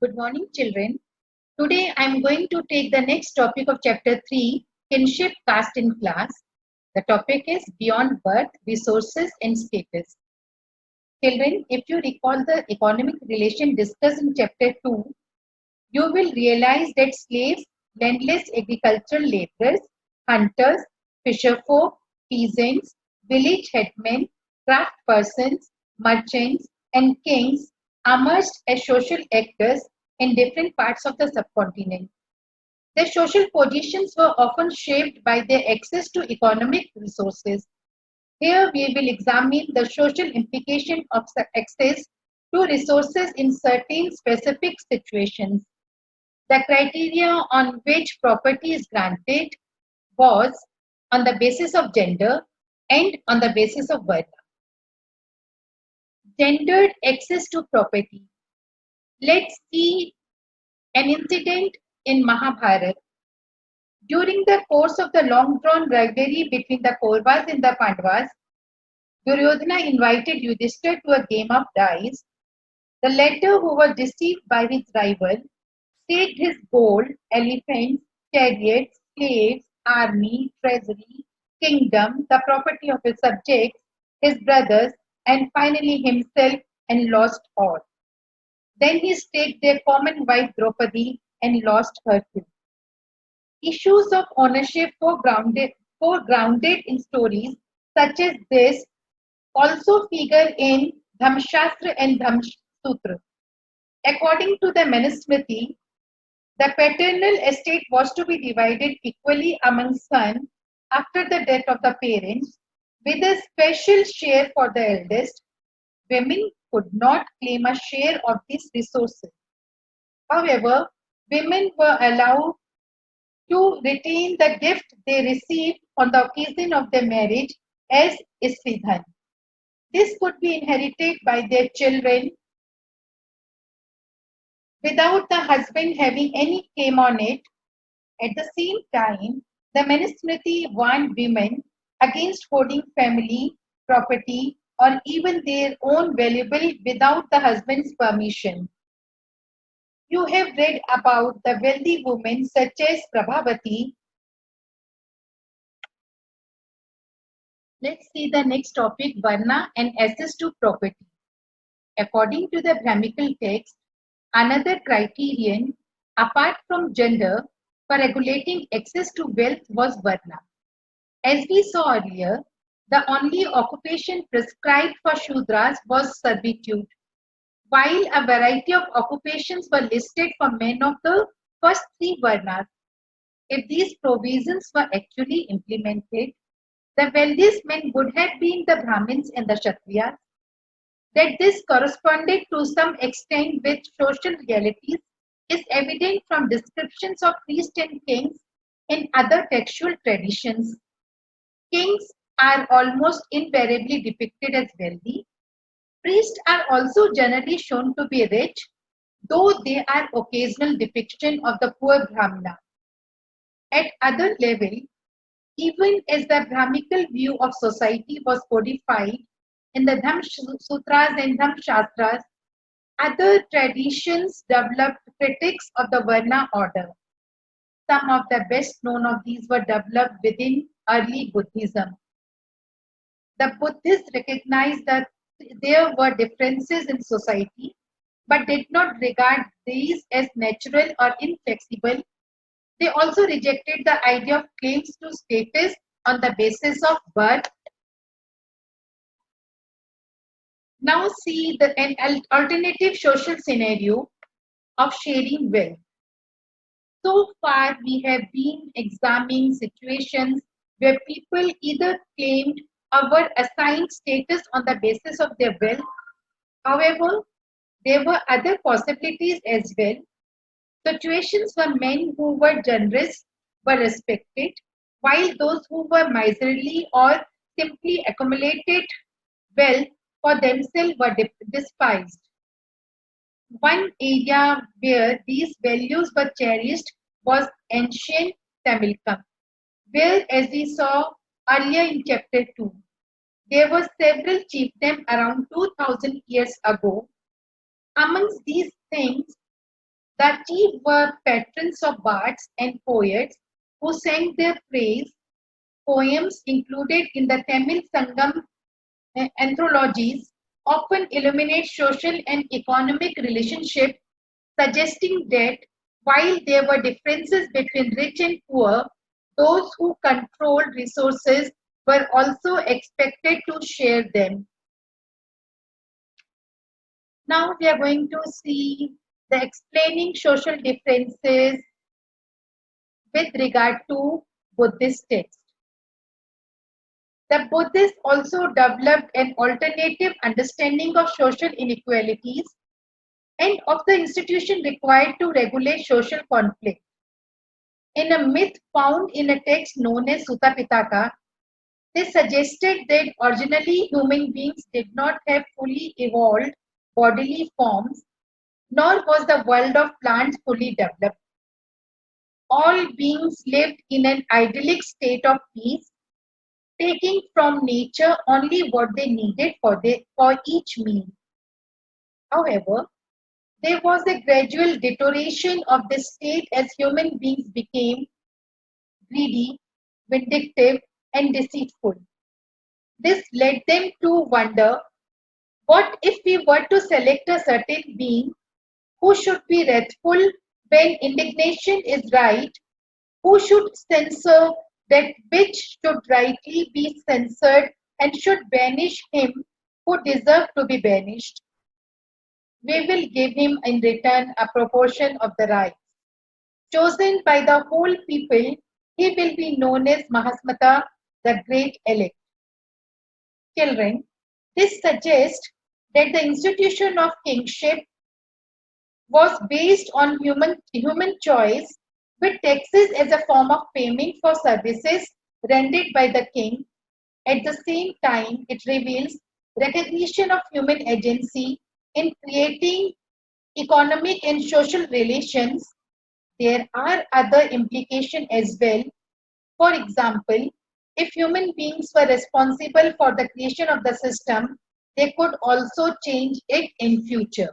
Good morning, children. Today I am going to take the next topic of chapter 3, Kinship Caste in Class. The topic is Beyond Birth, Resources and Status. Children, if you recall the economic relation discussed in chapter 2, you will realize that slaves, landless agricultural laborers, hunters, fisherfolk, peasants, village headmen, craft persons, merchants, and kings emerged as social actors in different parts of the subcontinent. Their social positions were often shaped by their access to economic resources. Here we will examine the social implication of access to resources in certain specific situations. The criteria on which property is granted was on the basis of gender and on the basis of birth. Gendered access to property. Let's see an incident in Mahabharata. During the course of the long-drawn rivalry between the Kauravas and the Pandavas, Duryodhana invited Yudhishthira to a game of dice. The latter, who was deceived by his rival, staked his gold, elephants, chariots, slaves, army, treasury, kingdom, the property of his subjects, his brothers, and finally himself, and lost all. Then he staked their common wife Draupadi and lost her too. Issues of ownership foregrounded in stories such as this also figure in Dhamshastra and Dhamsutra. According to the Manusmriti, the paternal estate was to be divided equally among sons after the death of the parents, with a special share for the eldest. Women could not claim a share of these resources. However, women were allowed to retain the gift they received on the occasion of their marriage as Istridhan. This could be inherited by their children without the husband having any claim on it. At the same time, the Manusmriti warned women against hoarding family, property, or even their own valuable without the husband's permission. You have read about the wealthy women such as Prabhavati. Let's see the next topic, Varna and access to property. According to the Brahmical text, another criterion apart from gender for regulating access to wealth was Varna. As we saw earlier, the only occupation prescribed for Shudras was servitude, while a variety of occupations were listed for men of the first three Varnas. If these provisions were actually implemented, the wealthiest men would have been the Brahmins and the Kshatriyas. That this corresponded to some extent with social realities is evident from descriptions of priests and kings in other textual traditions. Kings are almost invariably depicted as wealthy. Priests are also generally shown to be rich, though there are occasional depictions of the poor Brahmana. At other level, even as the Brahmical view of society was codified in the Dham Sutras and Dham Shastras, other traditions developed critics of the Varna order. Some of the best known of these were developed within early Buddhism. The Buddhists recognized that there were differences in society, but did not regard these as natural or inflexible. They also rejected the idea of claims to status on the basis of birth. Now see an alternative social scenario of sharing wealth. So far, we have been examining situations where people either claimed or were assigned status on the basis of their wealth. However, there were other possibilities as well. Situations where men who were generous were respected, while those who were miserly or simply accumulated wealth for themselves were despised. One area where these values were cherished was ancient Tamilkam, where, as we saw earlier in chapter 2, there were several chiefdoms around 2000 years ago. Amongst these things, The chief were patrons of bards and poets who sang their praise. Poems included in the Tamil Sangam anthologies often illuminate social and economic relationships, suggesting that while there were differences between rich and poor, those who controlled resources were also expected to share them. Now we are going to see the explaining social differences with regard to Buddhist texts. The Buddhists also developed an alternative understanding of social inequalities and of the institution required to regulate social conflict. In a myth found in a text known as Sutta Pitaka, they suggested that originally human beings did not have fully evolved bodily forms, nor was the world of plants fully developed. All beings lived in an idyllic state of peace, taking from nature only what they needed for each meal. However, there was a gradual deterioration of this state as human beings became greedy, vindictive, and deceitful. This led them to wonder, what if we were to select a certain being who should be wrathful when indignation is right? Who should censor that which should rightly be censored, and should banish him who deserved to be banished? We will give him in return a proportion of the rights. Chosen by the whole people, he will be known as Mahasmata, the great elect. Children, this suggests that the institution of kingship was based on human choice, with taxes as a form of payment for services rendered by the king. At the same time, it reveals recognition of human agency in creating economic and social relations. There are other implications as well. For example, if human beings were responsible for the creation of the system, they could also change it in future.